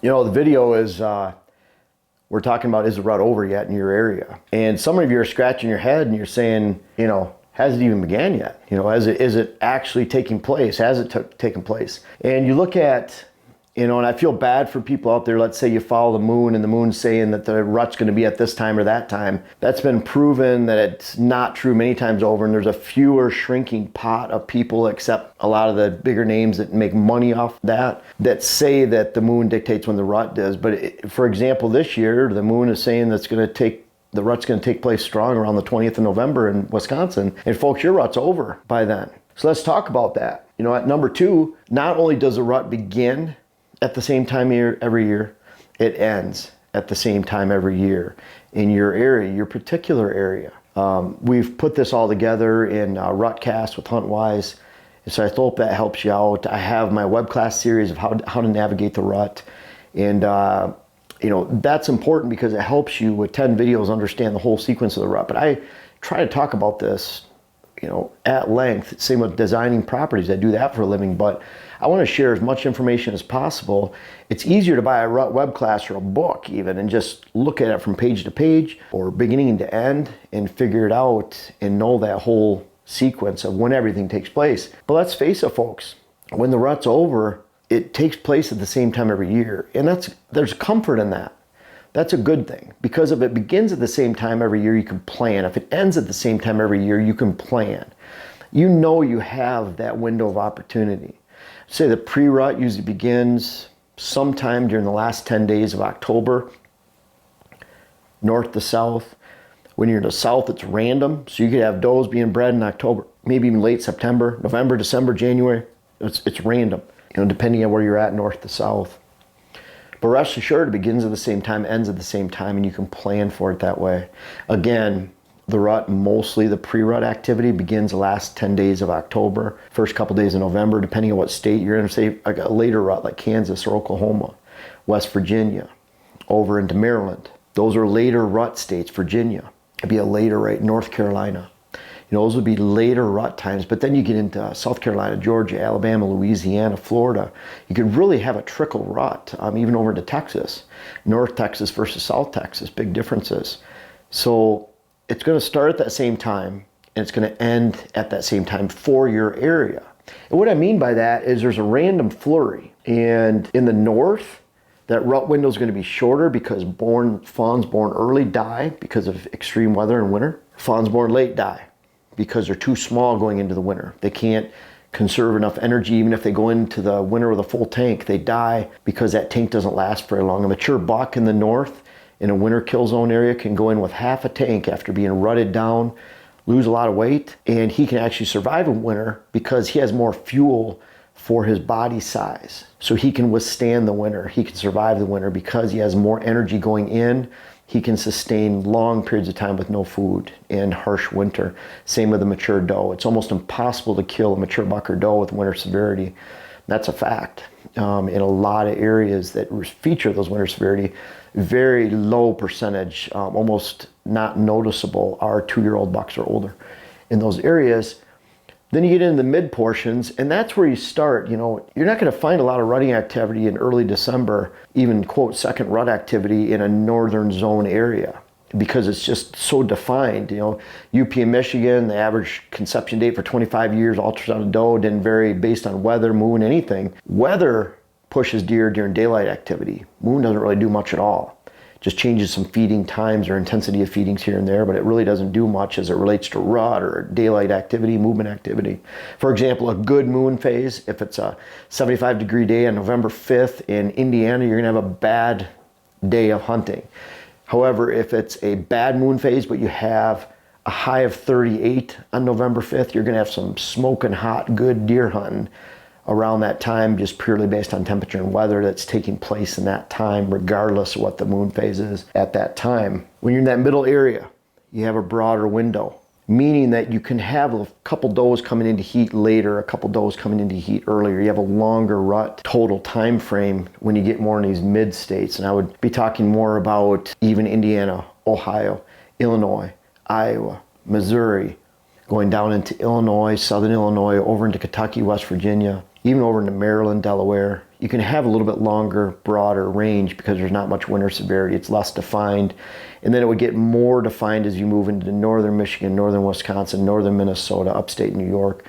The video is, we're talking about, is the rut over yet in your area? And some of you are scratching your head and you're saying, has it even began yet? Is it actually taking place? Has it taken place? And you look at, and I feel bad for people out there. Let's say you follow the moon and the moon's saying that the rut's going to be at this time or that time. That's been proven that it's not true many times over, and there's a fewer shrinking pot of people, except a lot of the bigger names that make money off that say that the moon dictates when the rut does. But for example, this year, the moon is saying the rut's going to take place strong around the 20th of November in Wisconsin. And folks, your rut's over by then. So let's talk about that. At number 2, not only does the rut begin at the same time every year, it ends at the same time every year in your area, your particular area. We've put this all together in HuntCast with HuntWise, and so I hope that helps you out. I have my web class series of how to navigate the rut, and that's important because it helps you with 10 videos understand the whole sequence of the rut. But I try to talk about this at length. Same with designing properties. I do that for a living, but I want to share as much information as possible. It's easier to buy a rut web class or a book even and just look at it from page to page or beginning to end and figure it out and know that whole sequence of when everything takes place. But let's face it, folks, when the rut's over, it takes place at the same time every year. And there's comfort in that. That's a good thing, because if it begins at the same time every year, you can plan. If it ends at the same time every year, you can plan. You have that window of opportunity. Say the pre-rut usually begins sometime during the last 10 days of October, north to south. When you're in the south, it's random. So you could have does being bred in October, maybe even late September, November, December, January. It's random, depending on where you're at, north to south. But rest assured, it begins at the same time, ends at the same time, and you can plan for it that way. Again, the rut, mostly the pre-rut activity, begins the last 10 days of October, first couple days of November, depending on what state you're in. Say like a later rut like Kansas or Oklahoma, West Virginia, over into Maryland. Those are later rut states. Virginia, it'd be a later rut. North Carolina. Those would be later rut times, but then you get into South Carolina, Georgia, Alabama, Louisiana, Florida. You could really have a trickle rut, even over to Texas. North Texas versus South Texas, big differences. So it's going to start at that same time, and it's going to end at that same time for your area. And what I mean by that is there's a random flurry. And in the north, that rut window is going to be shorter because fawns born early die because of extreme weather in winter. Fawns born late die because they're too small going into the winter. They can't conserve enough energy. Even if they go into the winter with a full tank, they die because that tank doesn't last very long. A mature buck in the north in a winter kill zone area can go in with half a tank after being rutted down, lose a lot of weight, and he can actually survive a winter because he has more fuel for his body size. So he can withstand the winter. He can survive the winter because he has more energy going in. He can sustain long periods of time with no food in harsh winter. Same with a mature doe. It's almost impossible to kill a mature buck or doe with winter severity. That's a fact. In a lot of areas that feature those winter severity, very low percentage, almost not noticeable, are 2-year-old bucks or older in those areas. Then you get into the mid portions, and that's where you start. You're not going to find a lot of rutting activity in early December, even quote second rut activity in a northern zone area, because it's just so defined. UP in Michigan, the average conception date for 25 years, ultrasound doe didn't vary based on weather, moon, anything. Weather pushes deer during daylight activity. Moon doesn't really do much at all. Just changes some feeding times or intensity of feedings here and there, but it really doesn't do much as it relates to rut or daylight activity, movement activity. For example, a good moon phase, if it's a 75-degree day on November 5th in Indiana, you're gonna have a bad day of hunting. However, if it's a bad moon phase, but you have a high of 38 on November 5th, you're gonna have some smoking hot, good deer hunting around that time, just purely based on temperature and weather that's taking place in that time, regardless of what the moon phase is at that time. When you're in that middle area, you have a broader window, meaning that you can have a couple does coming into heat later, a couple does coming into heat earlier. You have a longer rut total time frame when you get more in these mid states. And I would be talking more about even Indiana, Ohio, Illinois, Iowa, Missouri, going down into Illinois, southern Illinois, over into Kentucky, West Virginia, even over into Maryland, Delaware, you can have a little bit longer, broader range because there's not much winter severity. It's less defined. And then it would get more defined as you move into northern Michigan, northern Wisconsin, northern Minnesota, upstate New York.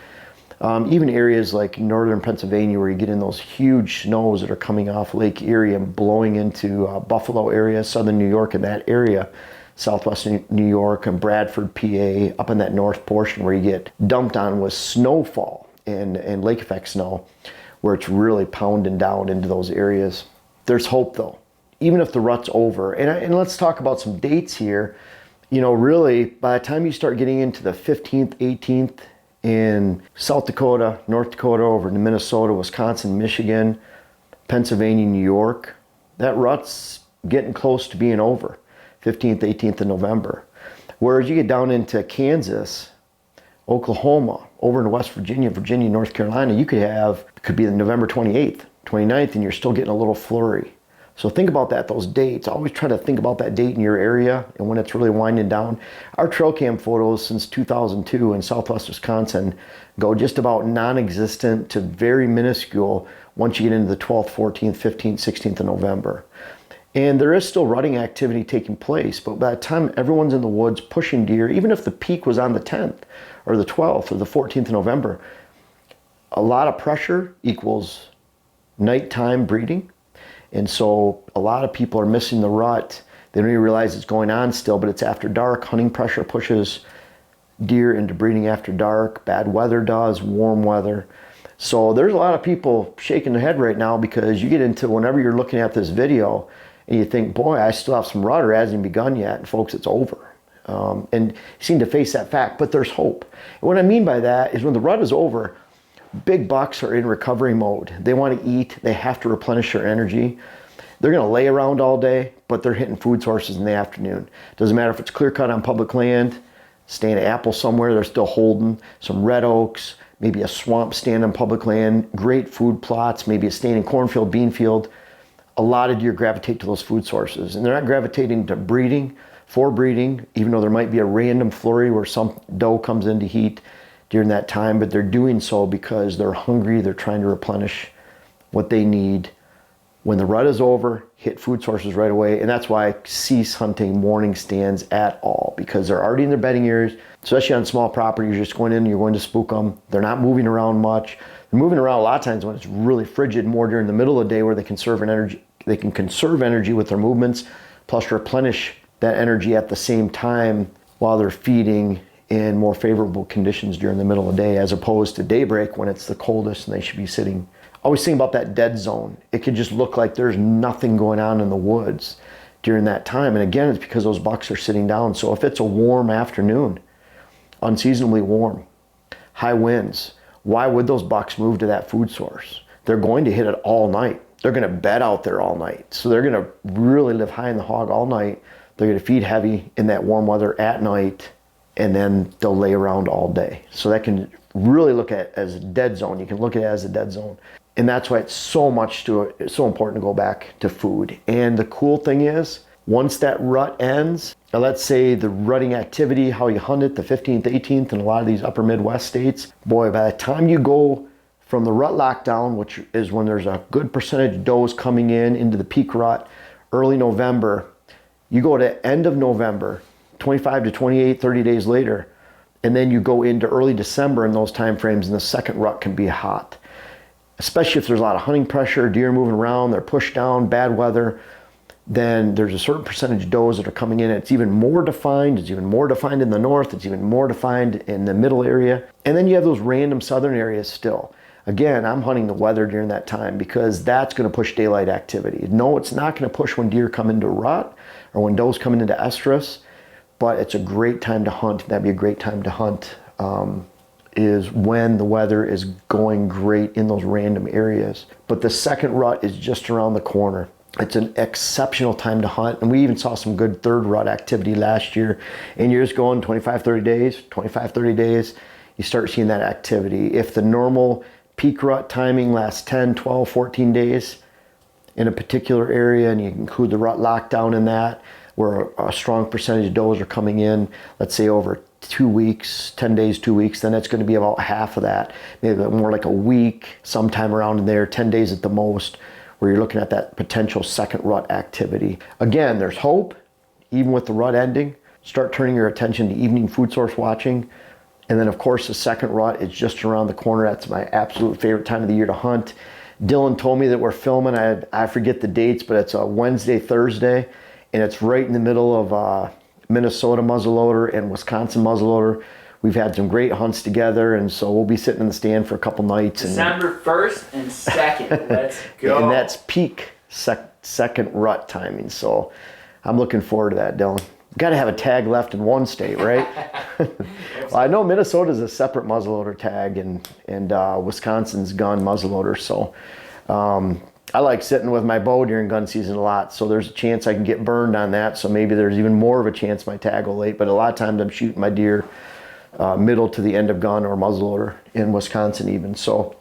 Even areas like northern Pennsylvania where you get in those huge snows that are coming off Lake Erie and blowing into Buffalo area, southern New York, and that area, southwestern New York and Bradford, PA, up in that north portion where you get dumped on with snowfall and lake effect snow, where it's really pounding down into those areas. There's hope though, even if the rut's over. And let's talk about some dates here. You know, really, by the time you start getting into the 15th, 18th, in South Dakota, North Dakota, over to Minnesota, Wisconsin, Michigan, Pennsylvania, New York, that rut's getting close to being over, 15th, 18th of November. Whereas you get down into Kansas, Oklahoma, over into West Virginia, Virginia, North Carolina, you could be the November 28th, 29th, and you're still getting a little flurry. So think about that, those dates. Always try to think about that date in your area and when it's really winding down. Our trail cam photos since 2002 in Southwest Wisconsin go just about non-existent to very minuscule once you get into the 12th, 14th, 15th, 16th of November. And there is still rutting activity taking place, but by the time everyone's in the woods pushing deer, even if the peak was on the 10th or the 12th or the 14th of November, a lot of pressure equals nighttime breeding. And so a lot of people are missing the rut. They don't even realize it's going on still, but it's after dark. Hunting pressure pushes deer into breeding after dark. Bad weather does, warm weather. So there's a lot of people shaking their head right now because you get into whenever you're looking at this video and you think, boy, I still have some rut or it hasn't even begun yet. And folks, it's over. And you seem to face that fact, but there's hope. And what I mean by that is when the rut is over, big bucks are in recovery mode. They want to eat. They have to replenish their energy. They're going to lay around all day, but they're hitting food sources in the afternoon. Doesn't matter if it's clear cut on public land, staying at apple somewhere, they're still holding some red oaks, maybe a swamp stand on public land, great food plots, maybe a standing cornfield, bean field. A lot of deer gravitate to those food sources, and they're not gravitating to breeding, for breeding, even though there might be a random flurry where some doe comes in to heat during that time, but they're doing so because they're hungry. They're trying to replenish what they need. When the rut is over, hit food sources right away. And that's why I cease hunting morning stands at all, because they're already in their bedding areas, especially on small property. You're just going in, you're going to spook them. They're not moving around much. They're moving around a lot of times when it's really frigid, more during the middle of the day where they can conserve energy with their movements, plus replenish that energy at the same time while they're feeding in more favorable conditions during the middle of the day, as opposed to daybreak when it's the coldest and they should be sitting. Always think about that dead zone. It could just look like there's nothing going on in the woods during that time. And again, it's because those bucks are sitting down. So if it's a warm afternoon, unseasonably warm, high winds, why would those bucks move to that food source? They're going to hit it all night. They're going to bed out there all night. So they're going to really live high in the hog all night. They're going to feed heavy in that warm weather at night, and then they'll lay around all day. So that can really look at as a dead zone. You can look at it as a dead zone. And that's why it's so important to go back to food. And the cool thing is, once that rut ends, now let's say the rutting activity, how you hunt it, the 15th, 18th, in a lot of these upper Midwest states, boy, by the time you go from the rut lockdown, which is when there's a good percentage of does coming in into the peak rut, early November, you go to end of November, 25 to 28, 30 days later, and then you go into early December in those time frames, and the second rut can be hot. Especially if there's a lot of hunting pressure, deer moving around, they're pushed down, bad weather, then there's a certain percentage of does that are coming in. It's even more defined. It's even more defined in the north. It's even more defined in the middle area. And then you have those random southern areas still. Again, I'm hunting the weather during that time because that's going to push daylight activity. No, it's not going to push when deer come into rut or when does come into estrus, but it's a great time to hunt. That'd be a great time to hunt. Is when the weather is going great in those random areas. But the second rut is just around the corner. It's an exceptional time to hunt. And we even saw some good third rut activity last year. And you're just going 25, 30 days, you start seeing that activity. If the normal peak rut timing lasts 10, 12, 14 days in a particular area, and you include the rut lockdown in that, where a strong percentage of does are coming in, let's say over 2 weeks, 10 days, 2 weeks, then it's going to be about half of that, maybe more like a week, sometime around in there, 10 days at the most, where you're looking at that potential second rut activity. Again, there's hope, even with the rut ending. Start turning your attention to evening food source watching. And then of course the second rut is just around the corner. That's my absolute favorite time of the year to hunt. Dylan told me that we're filming, I forget the dates, but it's a Wednesday, Thursday, and it's right in the middle of Minnesota muzzleloader and Wisconsin muzzleloader. We've had some great hunts together, and so we'll be sitting in the stand for a couple nights. December 1st and 2nd. Let's go. And that's peak second rut timing. So I'm looking forward to that, Dylan. Got to have a tag left in one state, right? Well, I know Minnesota's a separate muzzleloader tag, and Wisconsin's gun muzzleloader. So I like sitting with my bow during gun season a lot. So there's a chance I can get burned on that. So maybe there's even more of a chance my tag will late. But a lot of times I'm shooting my deer middle to the end of gun or muzzleloader in Wisconsin even. So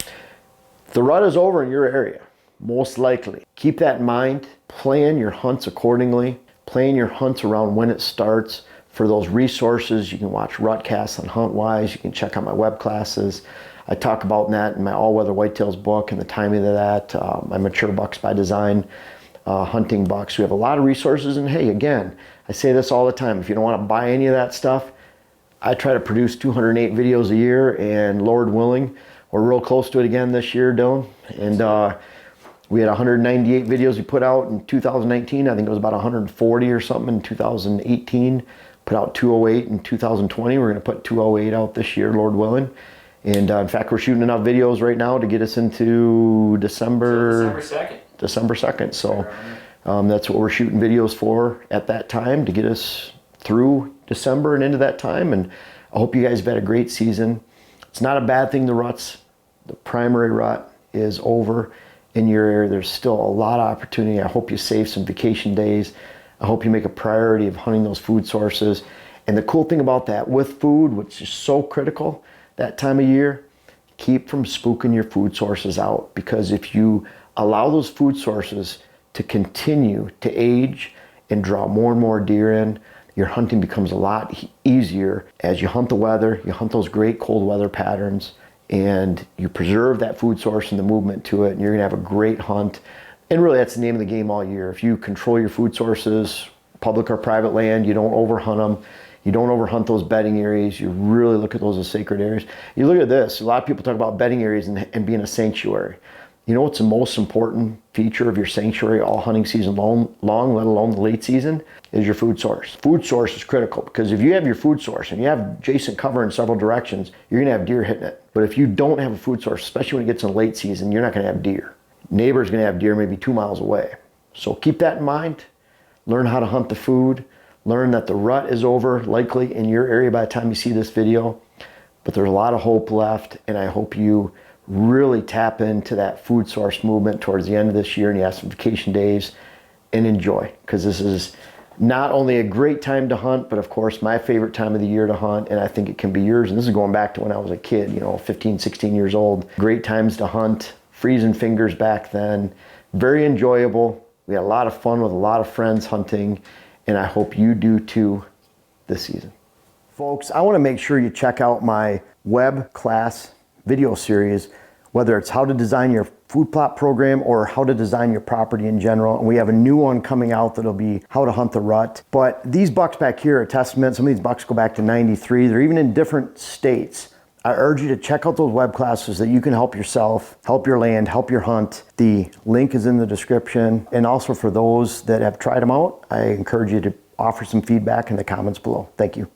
the rut is over in your area, most likely. Keep that in mind. Plan your hunts accordingly. Plan your hunts around when it starts. For those resources, you can watch HuntCast on HuntWise. You can check out my web classes. I talk about that in my All-Weather Whitetails book and the timing of that, my Mature Bucks by Design hunting bucks. We have a lot of resources, and hey, again, I say this all the time. If you don't want to buy any of that stuff, I try to produce 208 videos a year, and Lord willing, we're real close to it again this year, Dylan. And we had 198 videos we put out in 2019. I think it was about 140 or something in 2018. Put out 208 in 2020. We're going to put 208 out this year, Lord willing. And in fact, we're shooting enough videos right now to get us into December 2nd. December 2nd. So that's what we're shooting videos for at that time, to get us through December and into that time. And I hope you guys have had a great season. It's not a bad thing, the primary rut is over in your area. There's still a lot of opportunity. I hope you save some vacation days. I hope you make a priority of hunting those food sources. And the cool thing about that with food, which is so critical that time of year, keep from spooking your food sources out. Because if you allow those food sources to continue to age and draw more and more deer in, your hunting becomes a lot easier as you hunt the weather, you hunt those great cold weather patterns, and you preserve that food source and the movement to it, and you're gonna have a great hunt. And really, that's the name of the game all year. If you control your food sources, public or private land, you don't overhunt them, you don't overhunt those bedding areas, you really look at those as sacred areas. You look at this, a lot of people talk about bedding areas and being a sanctuary. You know what's the most important feature of your sanctuary all hunting season long, let alone the late season, is your food source. Food source is critical, because if you have your food source and you have adjacent cover in several directions, you're gonna have deer hitting it. But if you don't have a food source, especially when it gets in late season, you're not gonna have deer. Neighbor's gonna have deer maybe 2 miles away. So keep that in mind. Learn how to hunt the food. Learn that the rut is over, likely in your area by the time you see this video. But there's a lot of hope left, and I hope you really tap into that food source movement towards the end of this year, and you have some vacation days, and enjoy, because this is not only a great time to hunt, but of course my favorite time of the year to hunt, and I think it can be yours. And this is going back to when I was a kid, 15, 16 years old. Great times to hunt, freezing fingers back then. Very enjoyable. We had a lot of fun with a lot of friends hunting, and I hope you do too this season. Folks, I want to make sure you check out my web class video series, whether it's how to design your food plot program or how to design your property in general. And we have a new one coming out that'll be how to hunt the rut. But these bucks back here are a testament. Some of these bucks go back to 93. They're even in different states. I urge you to check out those web classes that you can help yourself, help your land, help your hunt. The link is in the description. And also for those that have tried them out, I encourage you to offer some feedback in the comments below. Thank you.